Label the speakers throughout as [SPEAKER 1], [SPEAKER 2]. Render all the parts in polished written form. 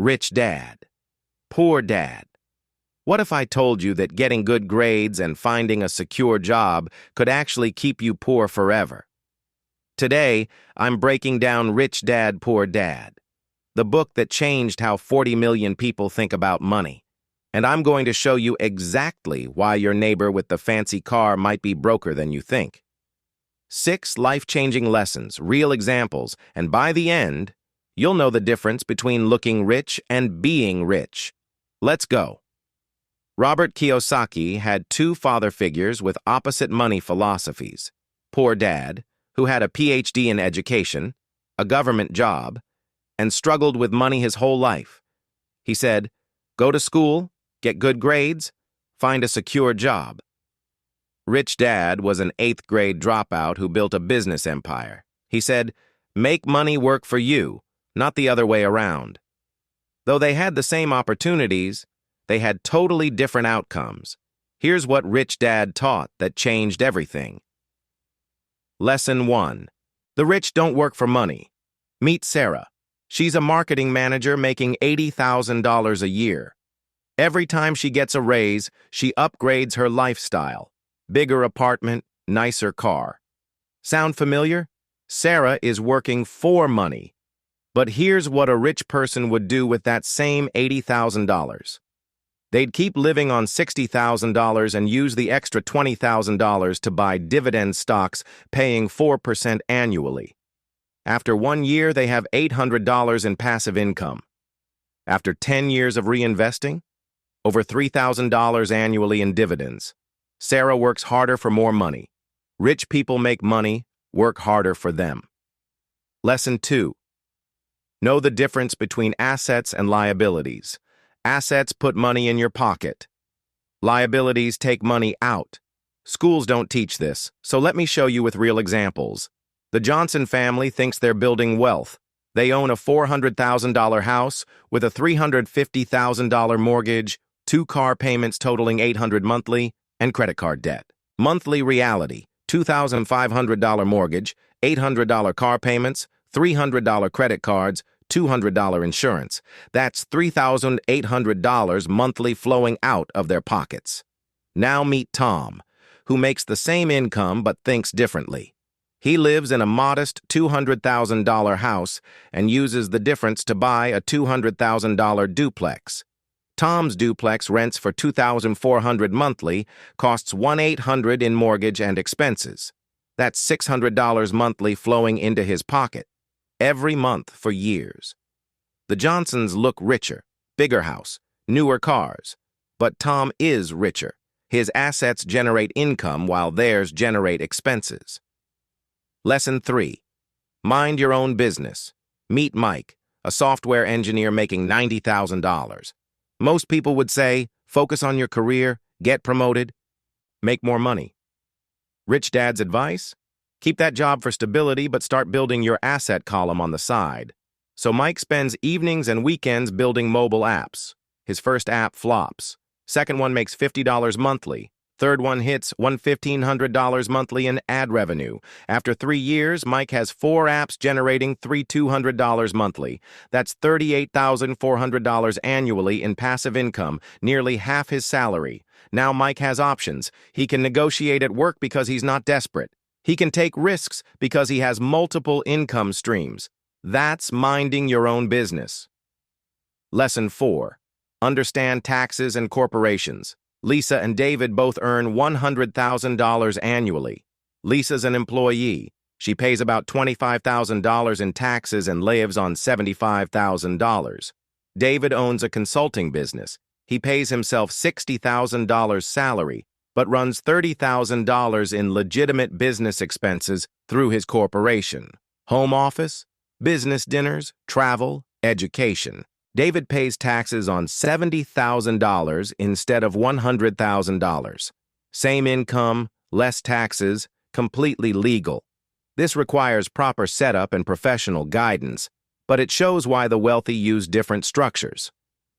[SPEAKER 1] Rich dad. Poor dad. What if I told you that getting good grades and finding a secure job could actually keep you poor forever? Today, I'm breaking down Rich Dad, Poor Dad, the book that changed how 40 million people think about money. And I'm going to show you exactly why your neighbor with the fancy car might be broker than you think. 6 life-changing lessons, real examples, and by the end, you'll know the difference between looking rich and being rich. Let's go. Robert Kiyosaki had 2 father figures with opposite money philosophies. Poor dad, who had a PhD in education, a government job, and struggled with money his whole life. He said, "Go to school, get good grades, find a secure job." Rich dad was an 8th grade dropout who built a business empire. He said, "Make money work for you, not the other way around." Though they had the same opportunities, they had totally different outcomes. Here's what Rich Dad taught that changed everything. Lesson 1. The rich don't work for money. Meet Sarah. She's a marketing manager making $80,000 a year. Every time she gets a raise, she upgrades her lifestyle. Bigger apartment, nicer car. Sound familiar? Sarah is working for money. But here's what a rich person would do with that same $80,000. They'd keep living on $60,000 and use the extra $20,000 to buy dividend stocks paying 4% annually. After 1 year, they have $800 in passive income. After 10 years of reinvesting, over $3,000 annually in dividends. Sarah works harder for more money. Rich people make money, work harder for them. Lesson 2. Know the difference between assets and liabilities. Assets put money in your pocket. Liabilities take money out. Schools don't teach this, so let me show you with real examples. The Johnson family thinks they're building wealth. They own a $400,000 house with a $350,000 mortgage, 2 car payments totaling $800 monthly, and credit card debt. Monthly reality: $2,500 mortgage, $800 car payments, $300 credit cards, $200 insurance. That's $3,800 monthly flowing out of their pockets. Now meet Tom, who makes the same income but thinks differently. He lives in a modest $200,000 house and uses the difference to buy a $200,000 duplex. Tom's duplex rents for $2,400 monthly, costs $1,800 in mortgage and expenses. That's $600 monthly flowing into his pocket. Every month for years. The Johnsons look richer, bigger house, newer cars. But Tom is richer. His assets generate income while theirs generate expenses. Lesson 3. Mind your own business. Meet Mike, a software engineer making $90,000. Most people would say, focus on your career, get promoted, make more money. Rich Dad's advice? Keep that job for stability, but start building your asset column on the side. So Mike spends evenings and weekends building mobile apps. His first app flops. Second one makes $50 monthly. Third one hits $1,500 monthly in ad revenue. After 3 years, Mike has 4 apps generating $3,200 monthly. That's $38,400 annually in passive income, nearly half his salary. Now Mike has options. He can negotiate at work because he's not desperate. He can take risks because he has multiple income streams. That's minding your own business. Lesson 4. Understand taxes and corporations. Lisa and David both earn $100,000 annually. Lisa's an employee. She pays about $25,000 in taxes and lives on $75,000. David owns a consulting business. He pays himself $60,000 salary, but runs $30,000 in legitimate business expenses through his corporation. Home office, business dinners, travel, education. David pays taxes on $70,000 instead of $100,000. Same income, less taxes, completely legal. This requires proper setup and professional guidance, but it shows why the wealthy use different structures.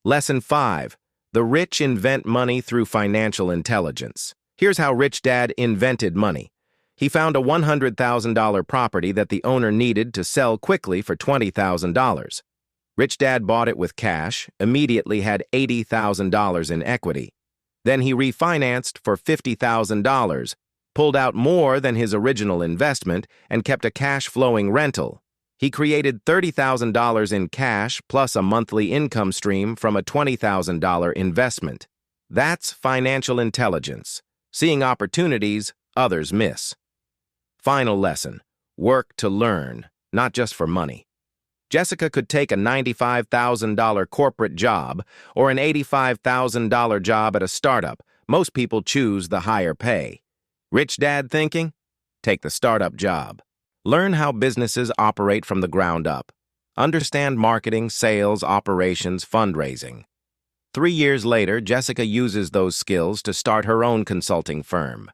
[SPEAKER 1] Lesson 5. The rich invent money through financial intelligence. Here's how Rich Dad invented money. He found a $100,000 property that the owner needed to sell quickly for $20,000. Rich Dad bought it with cash, immediately had $80,000 in equity. Then he refinanced for $50,000, pulled out more than his original investment, and kept a cash-flowing rental. He created $30,000 in cash plus a monthly income stream from a $20,000 investment. That's financial intelligence, seeing opportunities others miss. Final lesson: work to learn, not just for money. Jessica could take a $95,000 corporate job or an $85,000 job at a startup. Most people choose the higher pay. Rich Dad thinking? Take the startup job. Learn how businesses operate from the ground up. Understand marketing, sales, operations, fundraising. 3 years later, Jessica uses those skills to start her own consulting firm.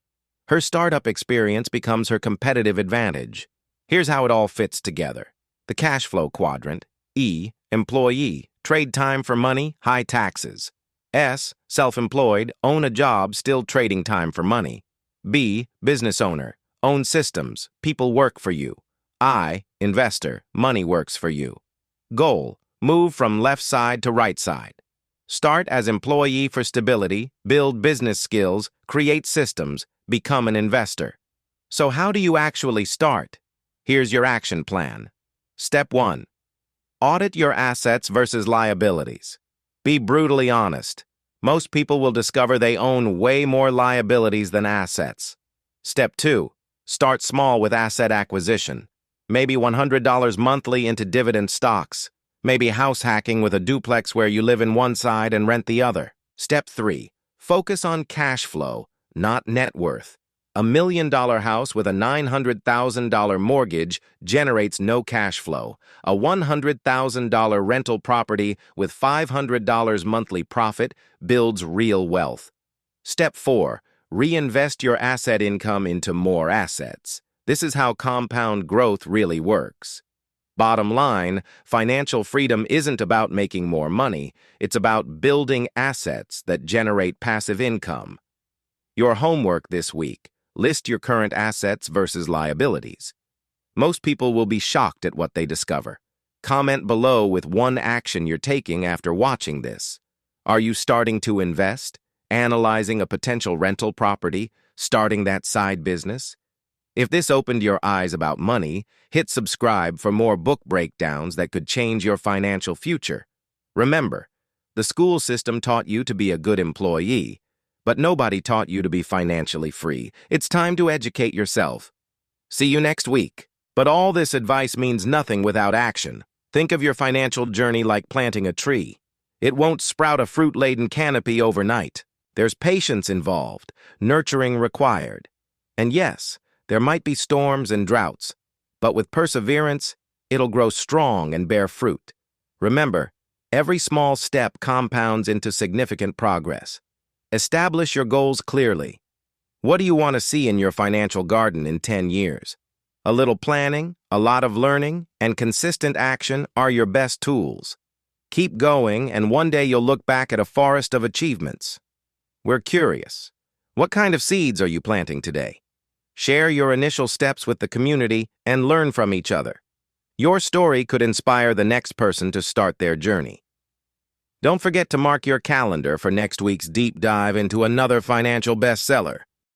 [SPEAKER 1] Her startup experience becomes her competitive advantage. Here's how it all fits together. The Cashflow Quadrant. E, employee, trade time for money, high taxes. S, self-employed, own a job, still trading time for money. B, business owner, own systems, people work for you. I, investor, money works for you. Goal, move from left side to right side. Start as employee for stability, build business skills, create systems, become an investor. So how do you actually start? Here's your action plan. Step 1. Audit your assets versus liabilities. Be brutally honest. Most people will discover they own way more liabilities than assets. Step 2. Start small with asset acquisition. Maybe $100 monthly into dividend stocks. Maybe house hacking with a duplex where you live in one side and rent the other. Step 3. Focus on cash flow, not net worth. A $1 million house with a $900,000 mortgage generates no cash flow. A $100,000 rental property with $500 monthly profit builds real wealth. Step 4. Reinvest your asset income into more assets. This is how compound growth really works. Bottom line, financial freedom isn't about making more money. It's about building assets that generate passive income. Your homework this week: list your current assets versus liabilities. Most people will be shocked at what they discover. Comment below with one action you're taking after watching this. Are you starting to invest? Analyzing a potential rental property? Starting that side business? If this opened your eyes about money, hit subscribe for more book breakdowns that could change your financial future. Remember, the school system taught you to be a good employee, but nobody taught you to be financially free. It's time to educate yourself. See you next week. But all this advice means nothing without action. Think of your financial journey like planting a tree. It won't sprout a fruit-laden canopy overnight. There's patience involved, nurturing required. And yes, there might be storms and droughts, but with perseverance, it'll grow strong and bear fruit. Remember, every small step compounds into significant progress. Establish your goals clearly. What do you want to see in your financial garden in 10 years? A little planning, a lot of learning, and consistent action are your best tools. Keep going, and one day you'll look back at a forest of achievements. We're curious. What kind of seeds are you planting today? Share your initial steps with the community and learn from each other. Your story could inspire the next person to start their journey. Don't forget to mark your calendar for next week's deep dive into another financial bestseller.